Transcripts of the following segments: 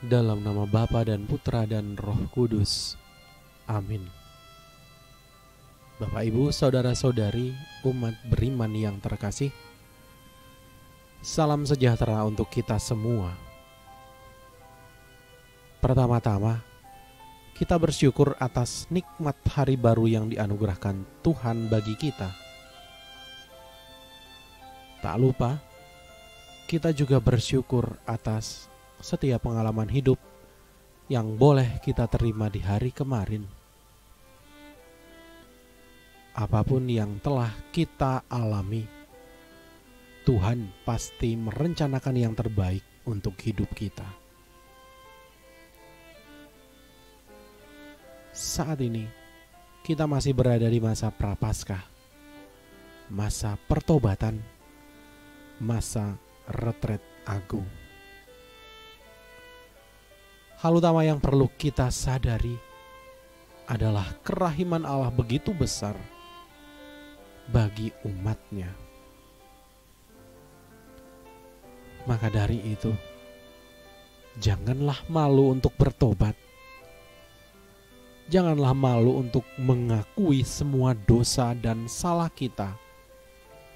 Dalam nama Bapa dan Putra dan Roh Kudus. Amin. Bapak, Ibu, saudara-saudari, umat beriman yang terkasih, salam sejahtera untuk kita semua. Pertama-tama, kita bersyukur atas nikmat hari baru yang dianugerahkan Tuhan bagi kita. Tak lupa, kita juga bersyukur atas setiap pengalaman hidup yang boleh kita terima di hari kemarin. Apapun yang telah kita alami, Tuhan pasti merencanakan yang terbaik untuk hidup kita. Saat ini, kita masih berada di masa Prapaskah, masa pertobatan, masa retret agung. Hal utama yang perlu kita sadari adalah kerahiman Allah begitu besar bagi umatnya. Maka dari itu, janganlah malu untuk bertobat. Janganlah malu untuk mengakui semua dosa dan salah kita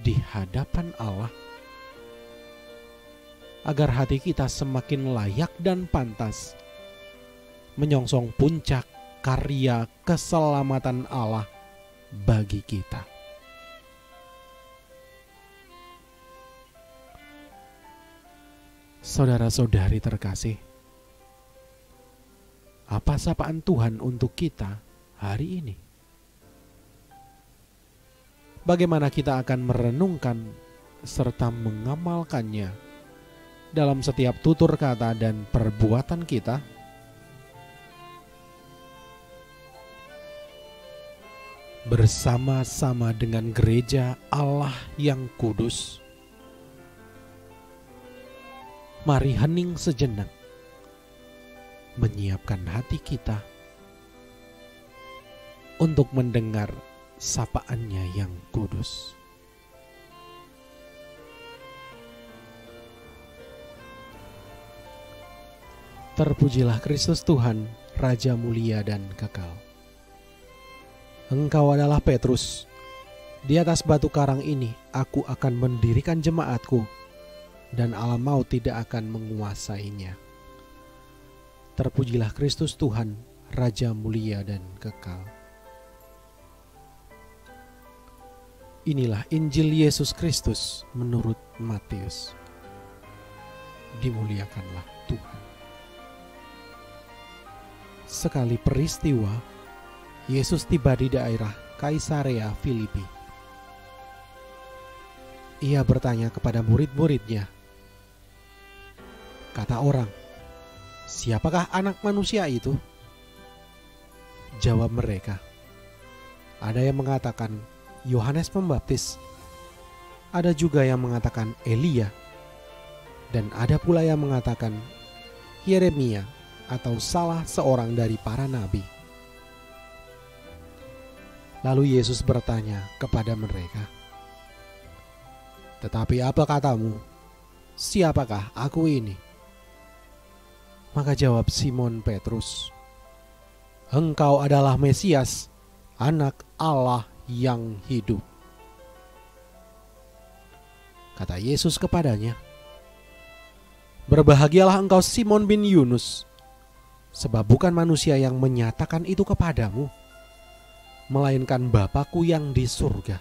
di hadapan Allah, agar hati kita semakin layak dan pantas menyongsong puncak karya keselamatan Allah bagi kita. Saudara-saudari terkasih, apa sapaan Tuhan untuk kita hari ini? Bagaimana kita akan merenungkan serta mengamalkannya dalam setiap tutur kata dan perbuatan kita? Bersama-sama dengan gereja Allah yang kudus, mari hening sejenak, menyiapkan hati kita untuk mendengar sapaannya yang kudus. Terpujilah Kristus Tuhan, Raja mulia dan kekal. Engkau adalah Petrus. Di atas batu karang ini aku akan mendirikan jemaatku, dan alam maut tidak akan menguasainya. Terpujilah Kristus Tuhan, Raja mulia dan kekal. Inilah Injil Yesus Kristus menurut Matius. Dimuliakanlah Tuhan. Sekali peristiwa, Yesus tiba di daerah Kaisarea Filipi. Ia bertanya kepada murid-muridnya, kata orang, "Siapakah anak manusia itu?" Jawab mereka, "Ada yang mengatakan Yohanes Pembaptis, ada juga yang mengatakan Elia, dan ada pula yang mengatakan Yeremia atau salah seorang dari para nabi." Lalu Yesus bertanya kepada mereka, "Tetapi apa katamu? Siapakah aku ini?" Maka jawab Simon Petrus, "Engkau adalah Mesias, Anak Allah yang hidup." Kata Yesus kepadanya, "Berbahagialah engkau Simon bin Yunus, sebab bukan manusia yang menyatakan itu kepadamu, melainkan Bapa-Ku yang di surga.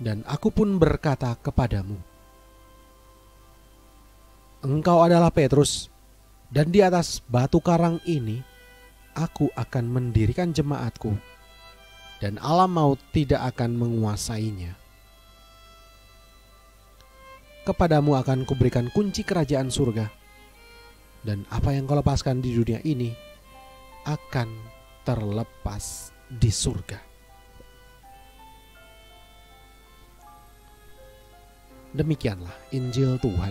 Dan aku pun berkata kepadamu, engkau adalah Petrus, dan di atas batu karang ini aku akan mendirikan jemaatku, dan alam maut tidak akan menguasainya. Kepadamu akan kuberikan kunci kerajaan surga, dan apa yang kau lepaskan di dunia ini akan terlepas di surga." Demikianlah Injil Tuhan.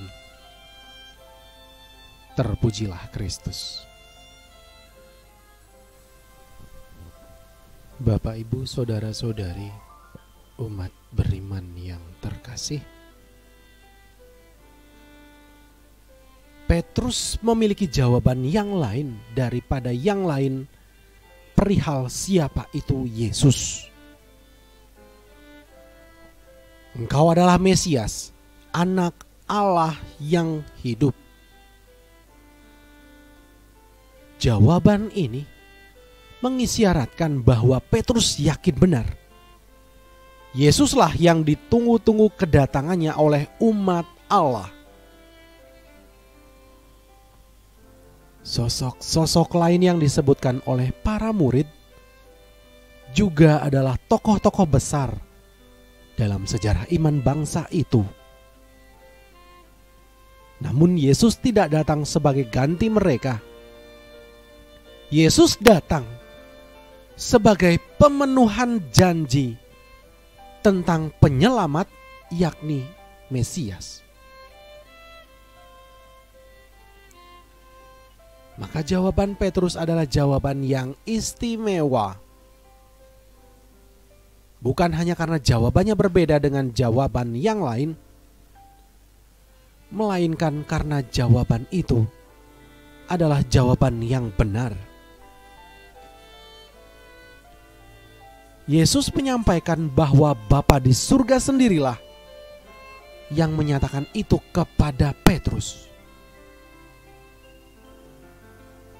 Terpujilah Kristus. Bapak, Ibu, saudara-saudari, umat beriman yang terkasih, Petrus memiliki jawaban yang lain daripada yang lain perihal siapa itu Yesus. Engkau adalah Mesias, Anak Allah yang hidup. Jawaban ini mengisyaratkan bahwa Petrus yakin benar Yesuslah yang ditunggu-tunggu kedatangannya oleh umat Allah. Sosok-sosok lain yang disebutkan oleh para murid juga adalah tokoh-tokoh besar dalam sejarah iman bangsa itu. Namun Yesus tidak datang sebagai ganti mereka. Yesus datang sebagai pemenuhan janji tentang penyelamat, yakni Mesias. Maka jawaban Petrus adalah jawaban yang istimewa. Bukan hanya karena jawabannya berbeda dengan jawaban yang lain, melainkan karena jawaban itu adalah jawaban yang benar. Yesus menyampaikan bahwa Bapa di surga sendirilah yang menyatakan itu kepada Petrus.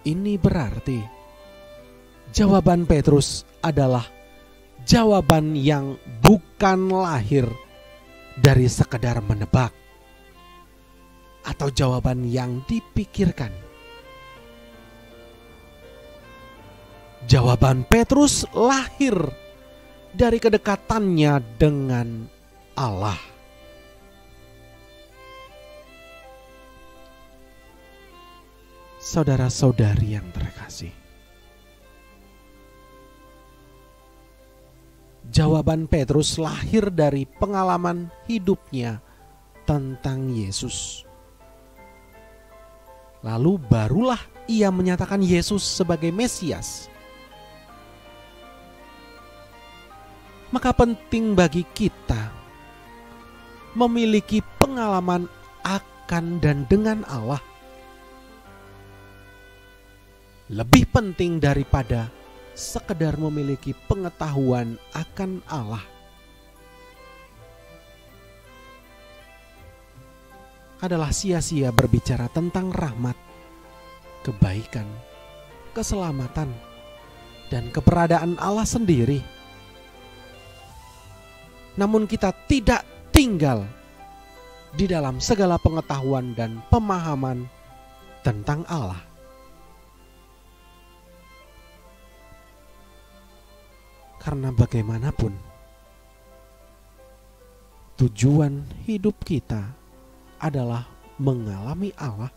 Ini berarti jawaban Petrus adalah jawaban yang bukan lahir dari sekedar menebak atau jawaban yang dipikirkan. Jawaban Petrus lahir dari kedekatannya dengan Allah. Saudara-saudari yang terkasih, jawaban Petrus lahir dari pengalaman hidupnya tentang Yesus. Lalu barulah ia menyatakan Yesus sebagai Mesias. Maka penting bagi kita memiliki pengalaman akan dan dengan Allah. Lebih penting daripada sekedar memiliki pengetahuan akan Allah. Adalah sia-sia berbicara tentang rahmat, kebaikan, keselamatan, dan keberadaan Allah sendiri. Namun kita tidak tinggal di dalam segala pengetahuan dan pemahaman tentang Allah. Karena bagaimanapun tujuan hidup kita adalah mengalami Allah,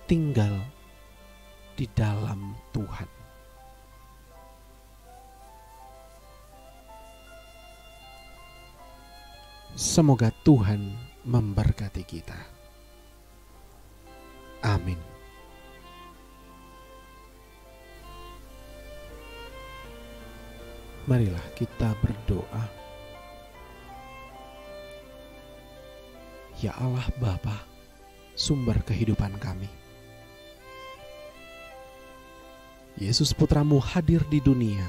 tinggal di dalam Tuhan. Semoga Tuhan memberkati kita. Amin. Marilah kita berdoa. Ya Allah Bapa, sumber kehidupan kami. Yesus Putramu hadir di dunia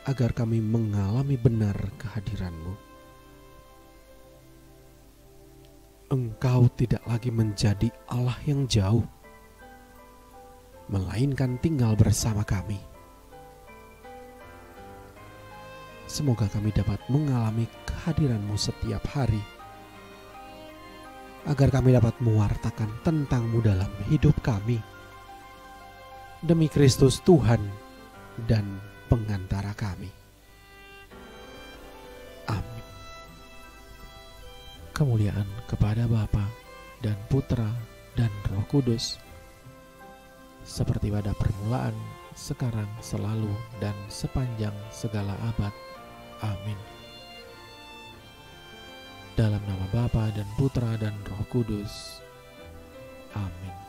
agar kami mengalami benar kehadiran-Mu. Engkau tidak lagi menjadi Allah yang jauh, melainkan tinggal bersama kami. Semoga kami dapat mengalami kehadiran-Mu setiap hari, agar kami dapat mewartakan tentang-Mu dalam hidup kami. Demi Kristus Tuhan dan pengantara kami. Amin. Kemuliaan kepada Bapa dan Putra dan Roh Kudus, seperti pada permulaan, sekarang, selalu, dan sepanjang segala abad. Amin. Dalam nama Bapa dan Putra dan Roh Kudus. Amin.